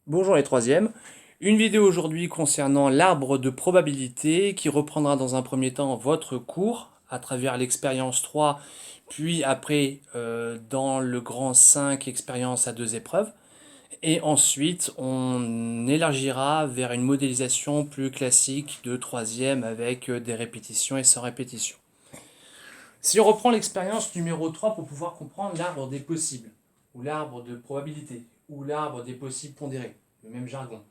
Bonjour les troisièmes. Une vidéo aujourd'hui concernant l'arbre de probabilité qui reprendra dans un premier temps votre cours à travers l'expérience 3, puis après dans le grand 5 expérience à 2 épreuves. Et ensuite on élargira vers une modélisation plus classique de troisième avec des répétitions et sans répétition. Si on reprend l'expérience numéro 3 pour pouvoir comprendre l'arbre des possibles, ou l'arbre de probabilité, ou l'arbre des possibles pondérés, le même jargon.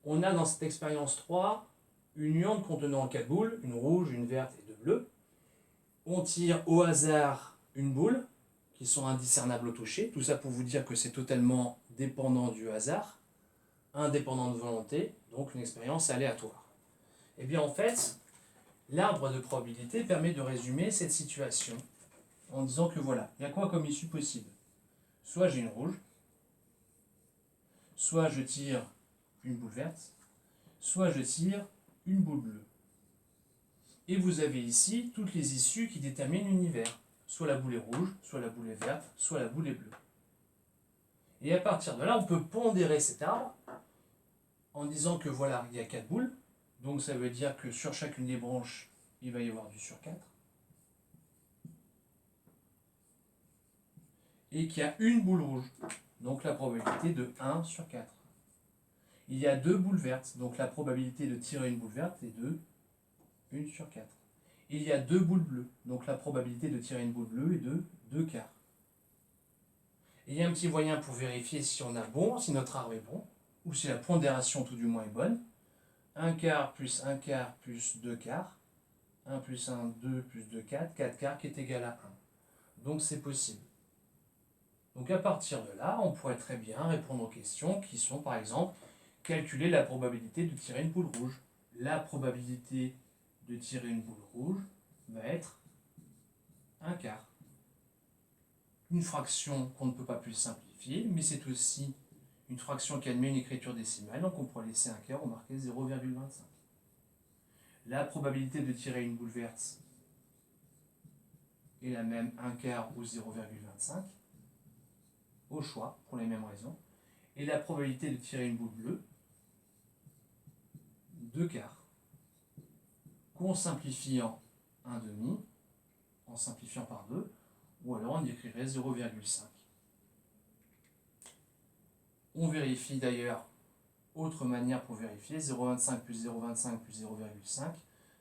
On a dans cette expérience 3 une urne contenant 4 boules, une rouge, une verte et 2 bleues. On tire au hasard une boule, qui sont indiscernables au toucher. Tout ça pour vous dire que c'est totalement dépendant du hasard, indépendant de volonté, donc une expérience aléatoire. Et bien en fait, l'arbre de probabilité permet de résumer cette situation en disant que voilà, il y a quoi comme issue possible? Soit j'ai une rouge, soit je tire une boule verte, soit je tire une boule bleue. Et vous avez ici toutes les issues qui déterminent l'univers. Soit la boule est rouge, soit la boule est verte, soit la boule est bleue. Et à partir de là, on peut pondérer cet arbre en disant que voilà, il y a 4 boules. Donc ça veut dire que sur chacune des branches, il va y avoir du sur 4. Et qu'il y a une boule rouge. Donc la probabilité de 1 sur 4. Il y a 2 boules vertes. Donc la probabilité de tirer une boule verte est de 1 sur 4. Il y a 2 boules bleues. Donc la probabilité de tirer une boule bleue est de 2 quarts. Et il y a un petit moyen pour vérifier si on a bon, si notre arbre est bon, ou si la pondération tout du moins est bonne. 1 quart plus 1 quart plus 2 quarts. 1 plus 1, 2 plus 2, 4. 4 quarts qui est égal à 1. Donc c'est possible. Donc à partir de là, on pourrait très bien répondre aux questions qui sont par exemple calculer la probabilité de tirer une boule rouge. La probabilité de tirer une boule rouge va être 1 quart. Une fraction qu'on ne peut pas plus simplifier, mais c'est aussi une fraction qui admet une écriture décimale, donc on pourrait laisser un quart ou marquer 0,25. La probabilité de tirer une boule verte est la même 1 quart ou 0,25, au choix, pour les mêmes raisons. Et la probabilité de tirer une boule bleue, 2 quarts, qu'on simplifie en 1,5, en simplifiant par 2, ou alors on écrirait 0,5. On vérifie d'ailleurs, autre manière pour vérifier, 0,25 plus 0,25 plus 0,5,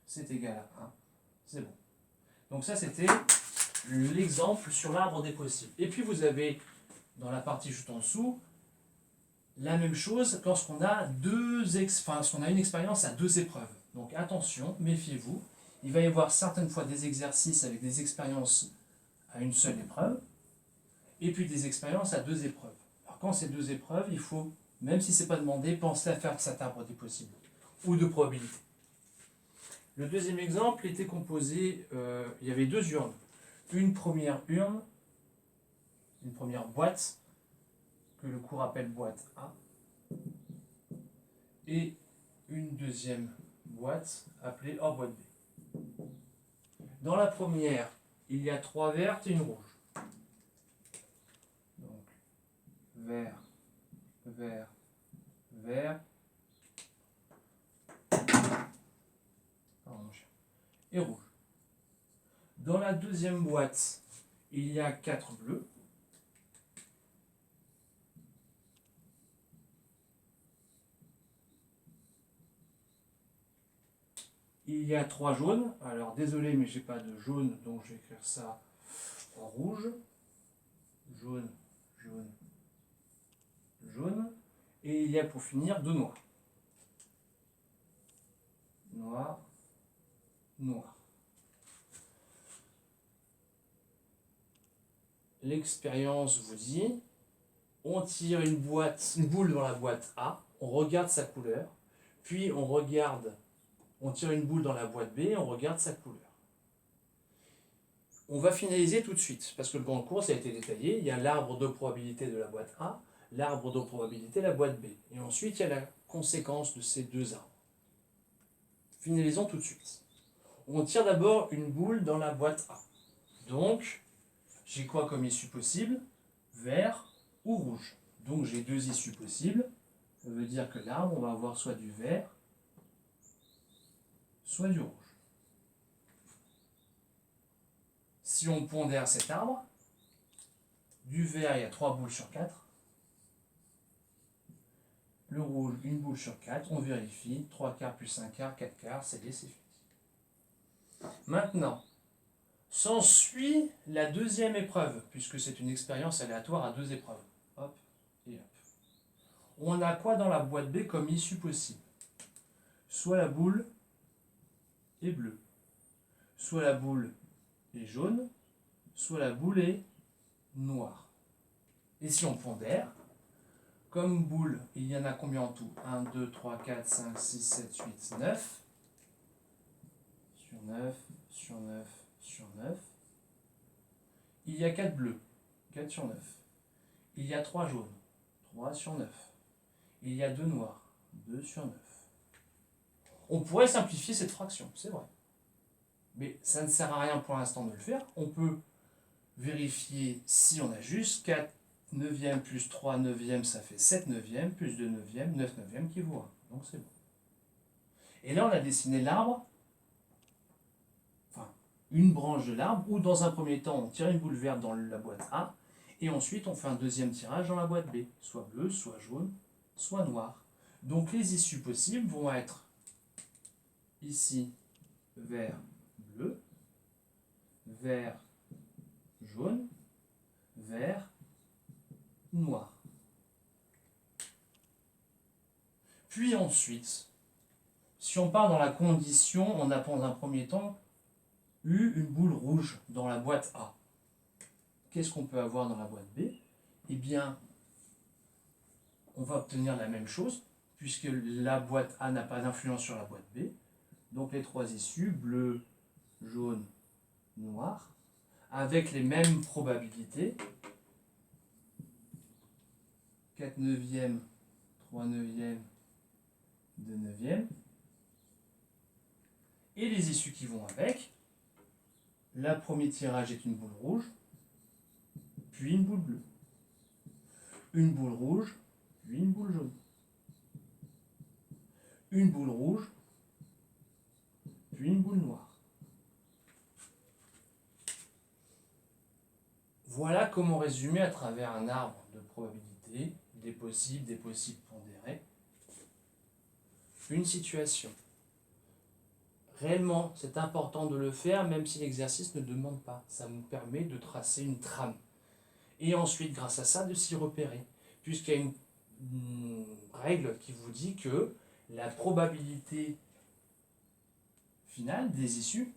c'est égal à 1. C'est bon. Donc ça, c'était l'exemple sur l'arbre des possibles. Et puis vous avez, dans la partie juste en dessous, la même chose lorsqu'on a une expérience à 2 épreuves. Donc attention, méfiez-vous. Il va y avoir certaines fois des exercices avec des expériences à une seule épreuve, et puis des expériences à 2 épreuves. Alors quand c'est 2 épreuves, il faut, même si ce n'est pas demandé, penser à faire cet arbre des possibles, ou de probabilité. Le deuxième exemple était composé, il y avait 2 urnes. Une première urne, une première boîte, que le cours appelle boîte A, et une deuxième boîte appelée hors boîte B. Dans la première, il y a 3 vertes et une rouge. Donc, vert, vert, vert, et rouge. Dans la deuxième boîte, il y a 4 bleus. Il y a 3 jaunes. Alors désolé, mais j'ai pas de jaune, donc je vais écrire ça en rouge. Jaune, jaune, jaune. Et il y a pour finir 2 noirs. Noir, noir. L'expérience vous dit, on tire une boule dans la boîte A, on regarde sa couleur, puis on tire une boule dans la boîte B, on regarde sa couleur. On va finaliser tout de suite, parce que dans le cours, ça a été détaillé. Il y a l'arbre de probabilité de la boîte A, l'arbre de probabilité de la boîte B. Et ensuite, il y a la conséquence de ces 2 arbres. Finalisons tout de suite. On tire d'abord une boule dans la boîte A. Donc, j'ai quoi comme issue possible? Vert ou rouge. Donc j'ai deux issues possibles. Ça veut dire que l'arbre, on va avoir soit du vert, soit du rouge. Si on pondère cet arbre, du vert, il y a 3 boules sur 4. Le rouge, une boule sur 4. On vérifie. 3 quarts plus 1 quart, 4 quarts, c'est dit, c'est fini. Maintenant, s'ensuit la deuxième épreuve, puisque c'est une expérience aléatoire à 2 épreuves. Hop et hop. On a quoi dans la boîte B comme issue possible? Soit la boule est bleue, soit la boule est jaune, soit la boule est noire. Et si on pondère, comme boule, il y en a combien en tout? 1, 2, 3, 4, 5, 6, 7, 8, 9. Sur 9, sur 9, sur 9. Il y a 4 bleus, 4 sur 9. Il y a 3 jaunes, 3 sur 9. Il y a 2 noirs, 2 sur 9. On pourrait simplifier cette fraction, c'est vrai. Mais ça ne sert à rien pour l'instant de le faire. On peut vérifier si on a juste 4 neuvièmes plus 3 neuvièmes, ça fait 7 neuvièmes, plus 2 neuvièmes, 9 neuvièmes qui vaut 1. Donc c'est bon. Et là, on a dessiné l'arbre, enfin, une branche de l'arbre, où dans un premier temps, on tire une boule verte dans la boîte A, et ensuite on fait un deuxième tirage dans la boîte B, soit bleu, soit jaune, soit noir. Donc les issues possibles vont être ici vert, bleu, vert, jaune, vert, noir. Puis ensuite, si on part dans la condition, on a dans un premier temps eu une boule rouge dans la boîte A. Qu'est-ce qu'on peut avoir dans la boîte B? Eh bien, on va obtenir la même chose, puisque la boîte A n'a pas d'influence sur la boîte B. Donc les 3 issues, bleu, jaune, noir, avec les mêmes probabilités. 4 neuvièmes, 3 neuvièmes, 2 neuvièmes. Et les issues qui vont avec. Le premier tirage est une boule rouge, puis une boule bleue. Une boule rouge, puis une boule jaune. Une boule rouge, puis une boule noire. Voilà comment résumer à travers un arbre de probabilité, des possibles pondérés, une situation. Réellement, c'est important de le faire, même si l'exercice ne demande pas. Ça nous permet de tracer une trame. Et ensuite, grâce à ça, de s'y repérer. Puisqu'il y a une règle qui vous dit que la probabilité finale des issues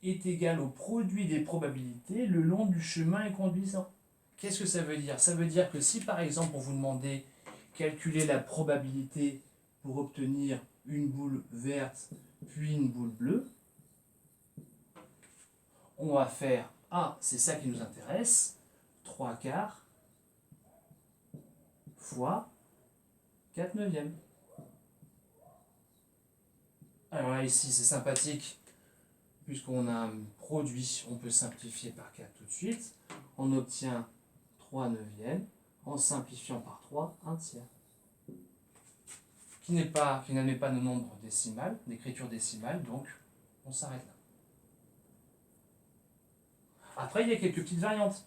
est égale au produit des probabilités le long du chemin conduisant. Qu'est-ce que ça veut dire? Ça veut dire que si par exemple on vous demandait calculer la probabilité pour obtenir une boule verte puis une boule bleue, on va faire, c'est ça qui nous intéresse, 3 quarts fois 4 neuvièmes. Alors là ici c'est sympathique, puisqu'on a un produit, on peut simplifier par 4 tout de suite. On obtient 3 neuvièmes en simplifiant par 3, 1 tiers. Qui n'admet pas de nombre décimal, d'écriture décimale, donc on s'arrête là. Après, il y a quelques petites variantes.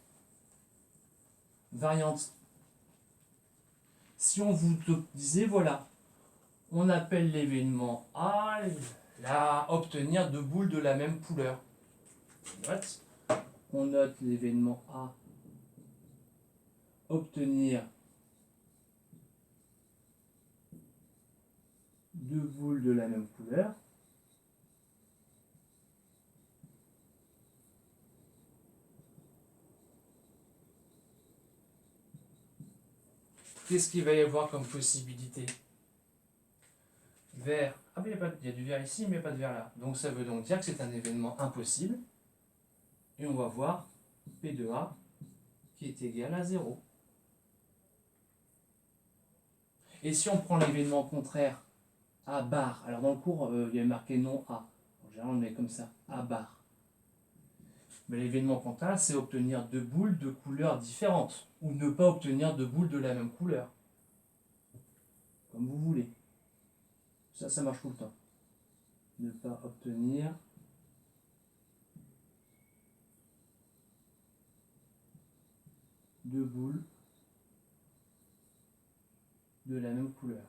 Si on vous disait, voilà, on appelle l'événement A, là, obtenir 2 boules de la même couleur. On note l'événement A, obtenir 2 boules de la même couleur. Qu'est-ce qu'il va y avoir comme possibilité? Vert. Ah mais il y a du vert ici, mais il n'y a pas de vert là. Donc ça veut donc dire que c'est un événement impossible. Et on va voir P de A qui est égal à 0. Et si on prend l'événement contraire, A bar, alors dans le cours, il y a marqué non A. En général, on le met comme ça, A bar. Mais l'événement comptable, c'est obtenir deux boules de couleurs différentes, ou ne pas obtenir deux boules de la même couleur. Comme vous voulez. Ça marche tout le temps. Ne pas obtenir deux boules de la même couleur.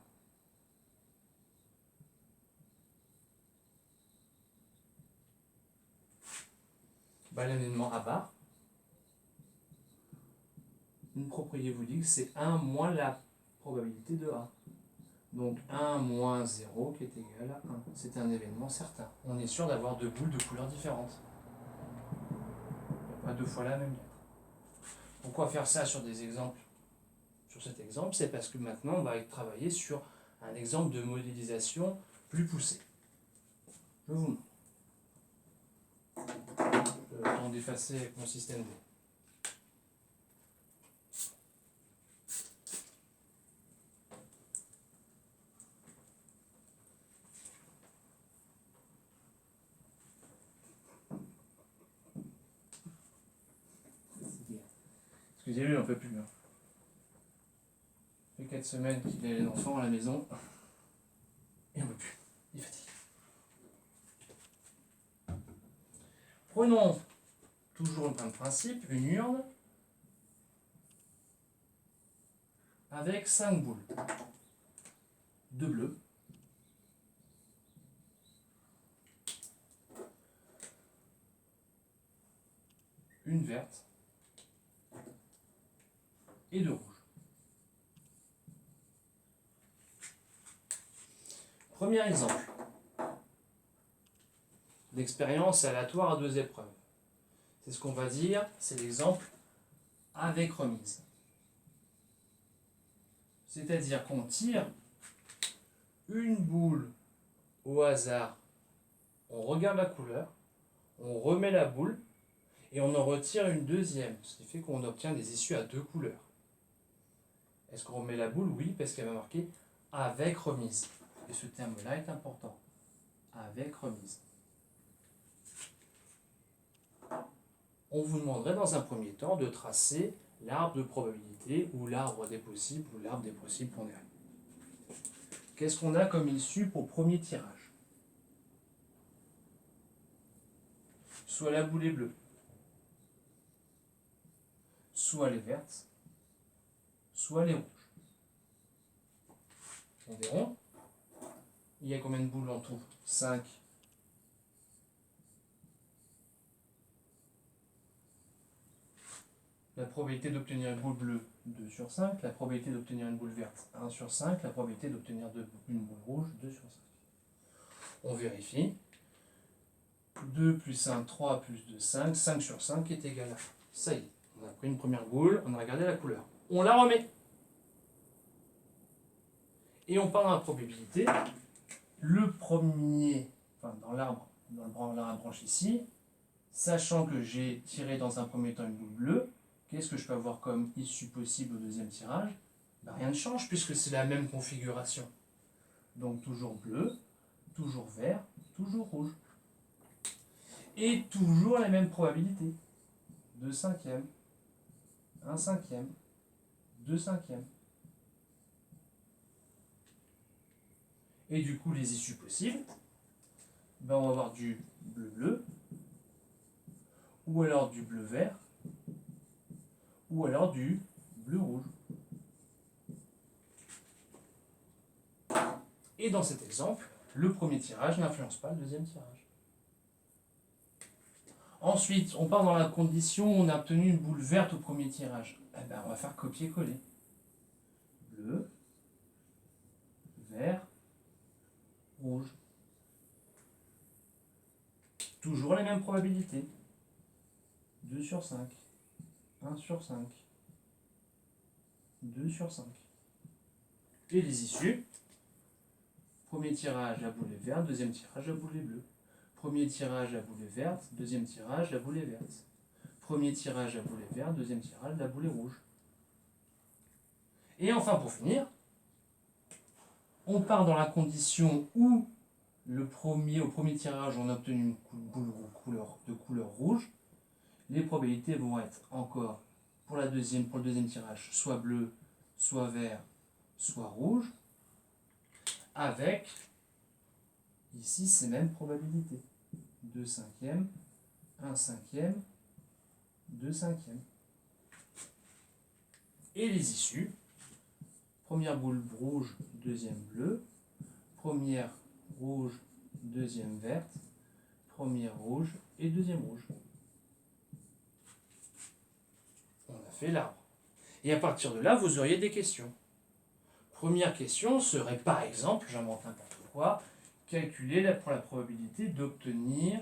L'événement à barre, une propriété vous dit que c'est 1 moins la probabilité de A. Donc 1 moins 0 qui est égal à 1. C'est un événement certain. On est sûr d'avoir deux boules de couleurs différentes. Il n'y a pas deux fois la même lettre. Pourquoi faire ça sur des exemples? Sur cet exemple, c'est parce que maintenant on va travailler sur un exemple de modélisation plus poussé. Je vous montre. Je vais le temps d'effacer avec mon système D. Excusez-le, il n'en peut plus. Ça fait 4 semaines qu'il a les enfants à la maison. Et on ne peut plus. Il est fatigué. Prenons toujours le même principe, une urne avec 5 boules. 2 bleus. Une verte. Et 2 rouges. Premier exemple d'expérience aléatoire à 2 épreuves. C'est ce qu'on va dire, c'est l'exemple avec remise. C'est-à-dire qu'on tire une boule au hasard, on regarde la couleur, on remet la boule et on en retire une deuxième, ce qui fait qu'on obtient des issues à 2 couleurs. Est-ce qu'on remet la boule? Oui, parce qu'elle va marquer avec remise. Et ce terme-là est important. Avec remise. On vous demanderait dans un premier temps de tracer l'arbre de probabilité ou l'arbre des possibles ou l'arbre des possibles pondérés. Qu'est-ce qu'on a comme issue pour premier tirage? Soit la boule est bleue, soit elle est verte, soit elle est rouge. On verra. Il y a combien de boules en tout? 5. La probabilité d'obtenir une boule bleue, 2 sur 5. La probabilité d'obtenir une boule verte, 1 sur 5. La probabilité d'obtenir une boule rouge, 2 sur 5. On vérifie. 2 plus 1, 3 plus 2, 5. 5 sur 5 est égal à 1. Ça y est, on a pris une première boule, on a regardé la couleur. On la remet. Et on part dans la probabilité. Le premier, dans l'arbre, dans la branche ici, sachant que j'ai tiré dans un premier temps une boule bleue, qu'est-ce que je peux avoir comme issue possible au deuxième tirage? Rien ne change puisque c'est la même configuration. Donc toujours bleu, toujours vert, toujours rouge. Et toujours la même probabilité. 2 cinquièmes, 1 cinquième, 2 cinquièmes. Et du coup, les issues possibles, on va avoir du bleu-bleu, ou alors du bleu-vert, ou alors du bleu-rouge. Et dans cet exemple, le premier tirage n'influence pas le deuxième tirage. Ensuite, on part dans la condition où on a obtenu une boule verte au premier tirage. On va faire copier-coller. Bleu, vert, rouge. Toujours les mêmes probabilités. 2 sur 5. 1 sur 5. 2 sur 5. Et les issues. Premier tirage, la boule est verte. Deuxième tirage, la boule est bleue. Premier tirage, la boule est verte. Deuxième tirage, la boule est verte. Premier tirage, la boule est verte. Deuxième tirage, la boule est rouge. Et enfin, pour finir, on part dans la condition où au premier tirage, on a obtenu une boule de couleur rouge. Les probabilités vont être encore, pour le deuxième tirage, soit bleu, soit vert, soit rouge, avec, ici, ces mêmes probabilités. 2 cinquièmes, 1 cinquième, 2 cinquièmes. Et les issues, première boule rouge, deuxième bleue, première rouge, deuxième verte, première rouge et deuxième rouge. On a fait l'arbre. Et à partir de là, vous auriez des questions. Première question serait par exemple, j'invente n'importe quoi, calculer la probabilité d'obtenir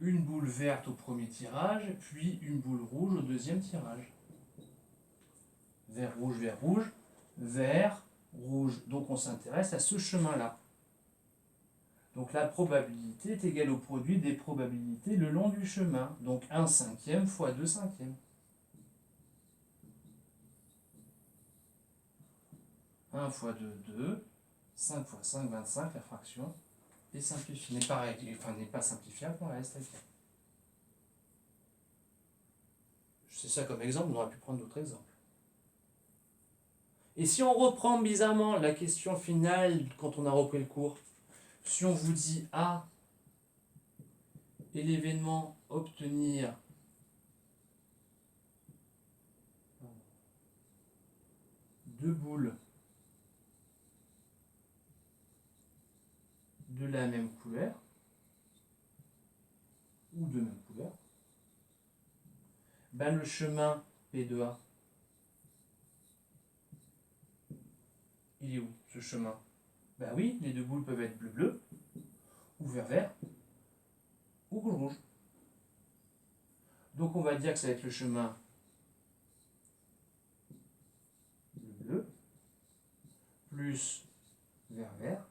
une boule verte au premier tirage, puis une boule rouge au deuxième tirage. Vert, rouge, vert, rouge. Donc on s'intéresse à ce chemin-là. Donc la probabilité est égale au produit des probabilités le long du chemin. Donc 1 cinquième fois 2 cinquièmes. 1 fois 2, 2. 5 fois 5, 25, la fraction est simplifiée. N'est pas simplifiable, on reste avec elle. C'est ça comme exemple, on aurait pu prendre d'autres exemples. Et si on reprend bizarrement la question finale quand on a repris le cours, si on vous dit A et l'événement obtenir deux boules de la même couleur ou de même couleur, ben le chemin P de A, il est où ce chemin? Ben oui, les deux boules peuvent être bleu-bleu, ou vert-vert, ou rouge-rouge. Donc on va dire que ça va être le chemin bleu-bleu, plus vert-vert,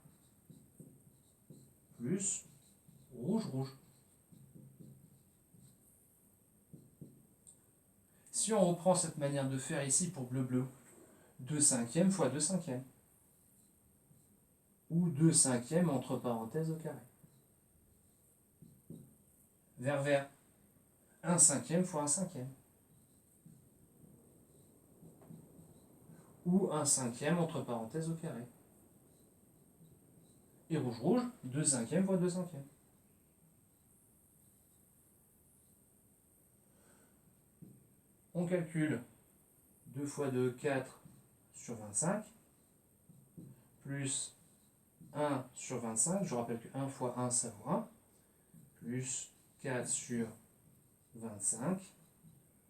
plus rouge-rouge. Si on reprend cette manière de faire ici pour bleu-bleu, 2 cinquièmes fois 2 cinquièmes. Ou 2 cinquièmes entre parenthèses au carré. Vert-vert, 1 cinquième fois 1 cinquième. Ou 1 cinquième entre parenthèses au carré. Et rouge-rouge, 2 cinquièmes fois 2 cinquièmes. On calcule 2 fois 2, 4 sur 25, plus 1 sur 25, je rappelle que 1 fois 1, ça vaut 1, plus 4 sur 25,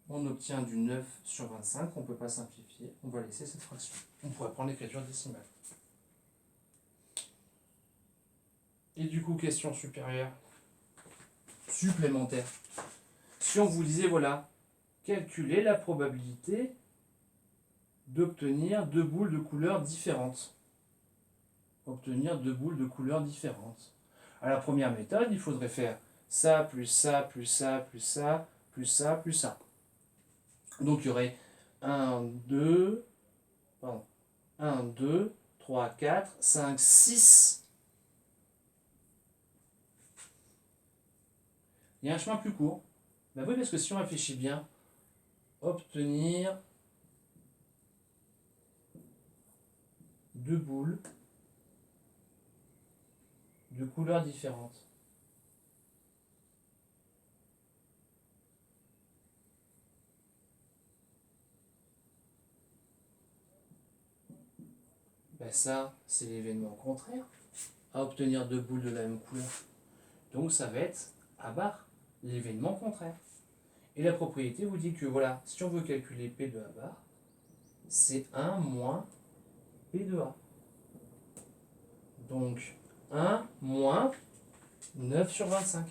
on obtient du 9 sur 25, on ne peut pas simplifier, on va laisser cette fraction. On pourrait prendre l'écriture décimale. Et du coup, question supérieure, supplémentaire. Si on vous disait, voilà, calculer la probabilité d'obtenir deux boules de couleurs différentes. Obtenir deux boules de couleurs différentes. À la première méthode, il faudrait faire ça, plus ça, plus ça, plus ça, plus ça, plus ça. Donc il y aurait 1, 2, 3, 4, 5, 6. Il y a un chemin plus court. Ben oui, parce que si on réfléchit bien, obtenir deux boules de couleurs différentes. Ben ça, c'est l'événement contraire à obtenir deux boules de la même couleur. Donc ça va être à barre, l'événement contraire. Et la propriété vous dit que voilà, si on veut calculer P de A bar, c'est 1 moins P de A. Donc 1 moins 9 sur 25.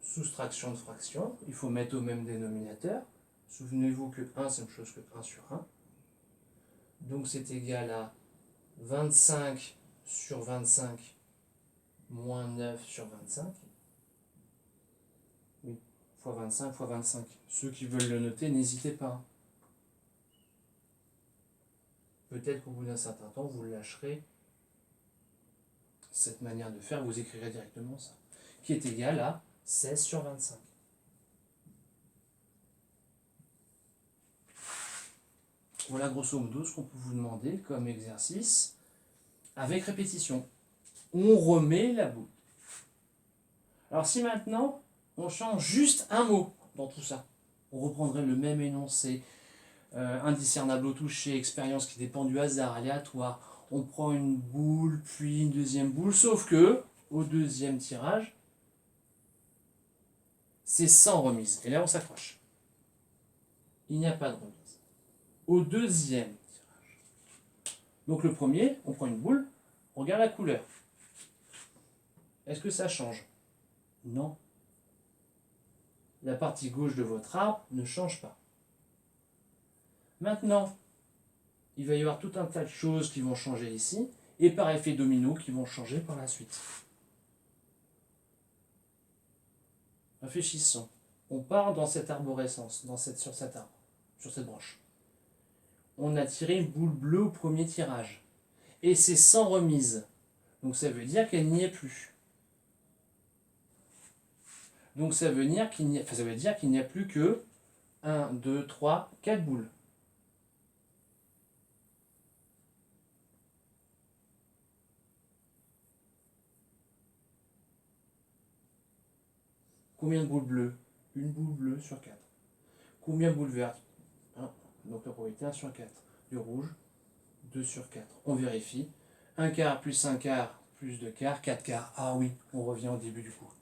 Soustraction de fraction, il faut mettre au même dénominateur. Souvenez-vous que 1 c'est la même chose que 1 sur 1. Donc c'est égal à 25 sur 25 moins 9 sur 25. Oui, fois 25 fois 25. Ceux qui veulent le noter, n'hésitez pas. Peut-être qu'au bout d'un certain temps, vous lâcherez cette manière de faire, vous écrirez directement ça. Qui est égal à 16 sur 25. Voilà grosso modo ce qu'on peut vous demander comme exercice avec répétition. On remet la boule. Alors si maintenant on change juste un mot dans tout ça, on reprendrait le même énoncé, indiscernable au toucher, expérience qui dépend du hasard, aléatoire. On prend une boule, puis une deuxième boule, sauf que au deuxième tirage, c'est sans remise. Et là, on s'accroche. Il n'y a pas de remise. Au deuxième tirage. Donc le premier, on prend une boule, on regarde la couleur. Est-ce que ça change? Non. La partie gauche de votre arbre ne change pas. Maintenant, il va y avoir tout un tas de choses qui vont changer ici, et par effet domino qui vont changer par la suite. Réfléchissons. On part dans cette arborescence, sur cet arbre, sur cette branche. On a tiré une boule bleue au premier tirage. Et c'est sans remise. Donc ça veut dire qu'elle n'y est plus. Donc ça veut dire qu'il n'y a plus que 1, 2, 3, 4 boules. Combien de boules bleues? Une boule bleue sur 4. Combien de boules vertes? 1. Donc la probabilité 1 sur 4. Du rouge, 2 sur 4. On vérifie. 1 quart plus 1 quart plus 2 quarts, 4 quarts. Ah oui, on revient au début du cours.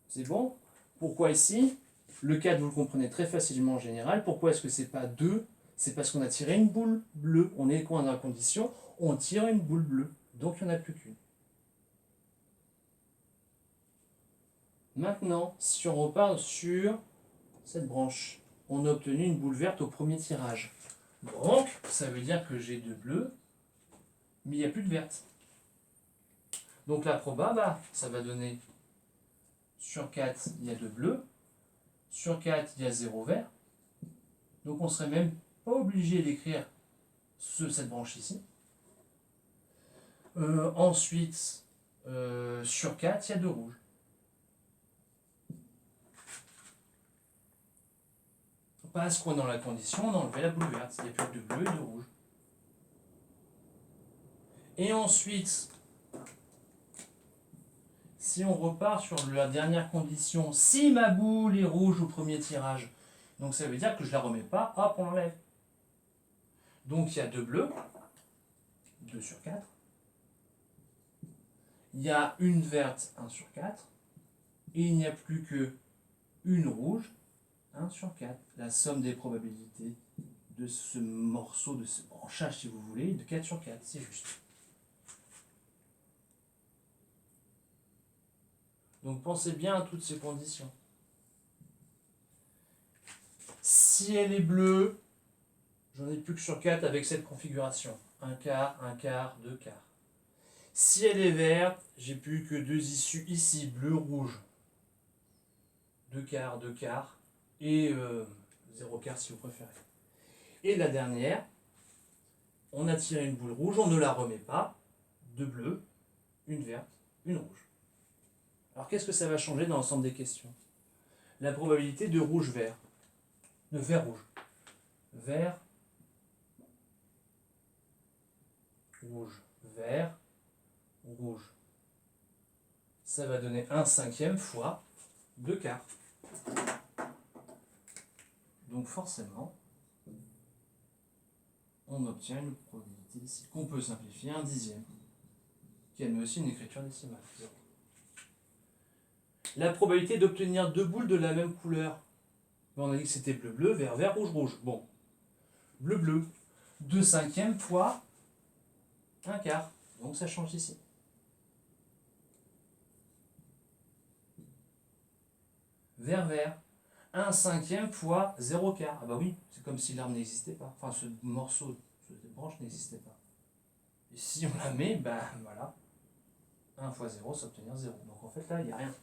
C'est bon? Pourquoi ici? Le 4, vous le comprenez très facilement en général. Pourquoi est-ce que c'est pas 2? C'est parce qu'on a tiré une boule bleue. On est dans la condition, on tire une boule bleue. Donc il n'y en a plus qu'une. Maintenant, si on repart sur cette branche, on a obtenu une boule verte au premier tirage. Donc, ça veut dire que j'ai 2 bleus, mais il n'y a plus de verte. Donc la proba, ça va donner sur 4, il y a 2 bleus, sur 4, il y a 0 vert. Donc on ne serait même pas obligé d'écrire cette branche ici. Ensuite, sur 4, il y a 2 rouges. Parce qu'on est dans la condition, on a enlevé la boule verte. Il n'y a plus que 2 bleus et 2 rouges. Et ensuite, si on repart sur la dernière condition, si ma boule est rouge au premier tirage, donc ça veut dire que je ne la remets pas, hop, on l'enlève. Donc il y a 2 bleus, 2 sur 4. Il y a une verte, 1 sur 4. Et il n'y a plus que une rouge, 1 sur 4. La somme des probabilités de ce morceau, de ce branchage, si vous voulez, de 4 sur 4, c'est juste. Donc pensez bien à toutes ces conditions. Si elle est bleue, j'en ai plus que sur 4 avec cette configuration. 1 quart, 2 quarts. Si elle est verte, j'ai plus que 2 issues ici, bleu, rouge. 2 quarts, et 0 quart si vous préférez. Et la dernière, on a tiré une boule rouge, on ne la remet pas. 2 bleus, une verte, une rouge. Alors qu'est-ce que ça va changer dans l'ensemble des questions? La probabilité de rouge-vert. De vert-rouge. Vert, rouge, vert, rouge. Ça va donner 1/5 fois 2 quarts. Donc forcément, on obtient une probabilité ici qu'on peut simplifier 1/10, qui admet aussi une écriture décimale. La probabilité d'obtenir 2 boules de la même couleur. On a dit que c'était bleu-bleu, vert-vert, rouge-rouge. Bon, bleu-bleu. 2/5 fois 1 quart. Donc ça change ici. Vert-vert. 1/5 fois 0 quart. Ah bah oui, c'est comme si l'arbre n'existait pas. Enfin, ce morceau, cette branche n'existait pas. Et si on la met, ben voilà. 1 fois 0, ça obtenir 0. Donc en fait là, il n'y a rien.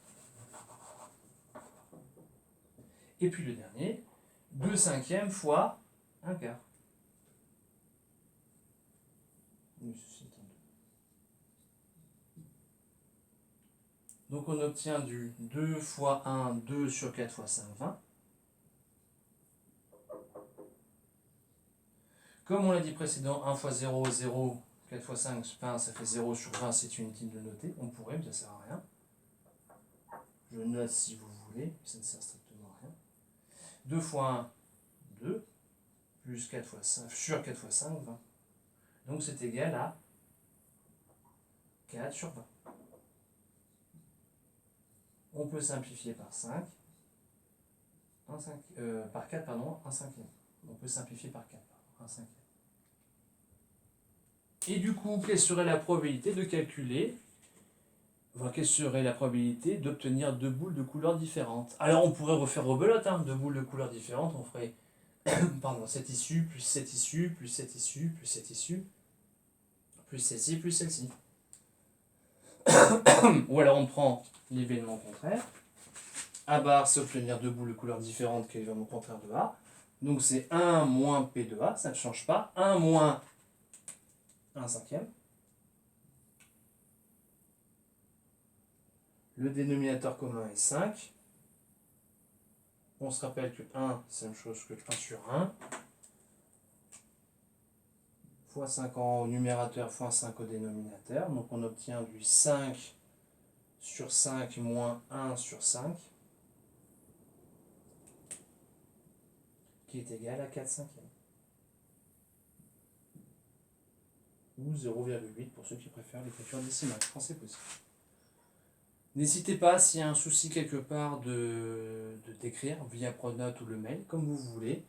Et puis le dernier, 2/5 fois 1 quart. Donc on obtient du 2 fois 1, 2 sur 4 fois 5, 20. Comme on l'a dit précédent, 1 fois 0, 0, 4 fois 5, 20, ça fait 0 sur 20, c'est inutile de noter. On pourrait, mais ça ne sert à rien. Je note si vous voulez, ça ne sert strictement à rien. 2 fois 1, 2, plus 4 fois 5, sur 4 fois 5, 20. Donc c'est égal à 4 sur 20. On peut simplifier par 5, par 4, pardon, 1 cinquième. On peut simplifier par 4, 1 cinquième. Et du coup, quelle serait la probabilité de calculer, enfin, quelle serait la probabilité d'obtenir deux boules de couleurs différentes? Alors on pourrait refaire rebelote, hein, deux boules de couleurs différentes, on ferait pardon, cette issue, plus cette issue, plus cette issue, plus cette issue, plus celle-ci, plus celle-ci. Ou alors on prend l'événement contraire. A bar, c'est obtenir deux boules de couleurs différentes qui est l'événement contraire de A. Donc c'est 1 moins P de A, ça ne change pas. 1 moins 1 cinquième. Le dénominateur commun est 5. On se rappelle que 1, c'est la même chose que 1 sur 1. Fois 5 au numérateur, fois 5 au dénominateur. Donc on obtient du 5 sur 5 moins 1 sur 5, qui est égal à 4 cinquièmes. Ou 0,8 pour ceux qui préfèrent l'écriture décimale, quand c'est possible. N'hésitez pas, s'il y a un souci quelque part, de d'écrire via Pronote ou le mail, comme vous voulez.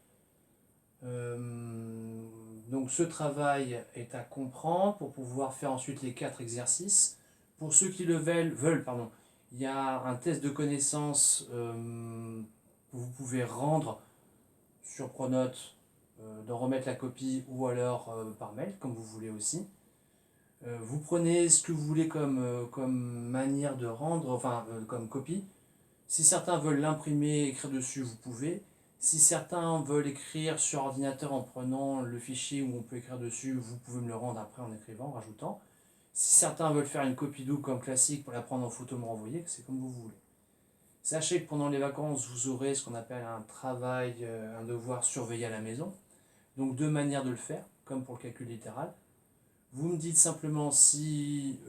Donc ce travail est à comprendre pour pouvoir faire ensuite les 4 exercices. Pour ceux qui le veulent, il y a un test de connaissance que vous pouvez rendre sur Pronote, d'en remettre la copie ou alors par mail, comme vous voulez aussi. Vous prenez ce que vous voulez comme manière de rendre, comme copie. Si certains veulent l'imprimer, écrire dessus, vous pouvez. Si certains veulent écrire sur ordinateur en prenant le fichier où on peut écrire dessus, vous pouvez me le rendre après en écrivant, en rajoutant. Si certains veulent faire une copie double comme classique pour la prendre en photo, me renvoyer, c'est comme vous voulez. Sachez que pendant les vacances, vous aurez ce qu'on appelle un travail, un devoir surveillé à la maison. Donc deux manières de le faire, comme pour le calcul littéral. Vous me dites simplement si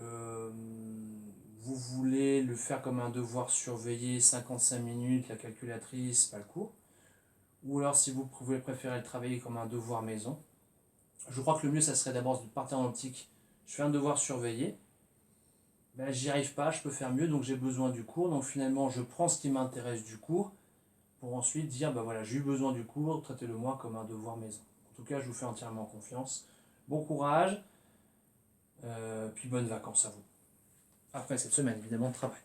vous voulez le faire comme un devoir surveillé, 55 minutes, la calculatrice, pas le cours. Ou alors si vous pouvez préférer le travailler comme un devoir maison. Je crois que le mieux, ça serait d'abord de partir en optique. Je fais un devoir surveillé. Ben, j'y arrive pas, je peux faire mieux, donc j'ai besoin du cours. Donc finalement, je prends ce qui m'intéresse du cours pour ensuite dire, ben voilà, j'ai eu besoin du cours, traitez-le moi comme un devoir maison. En tout cas, je vous fais entièrement confiance. Bon courage, puis bonnes vacances à vous. Après cette semaine, évidemment, de travail.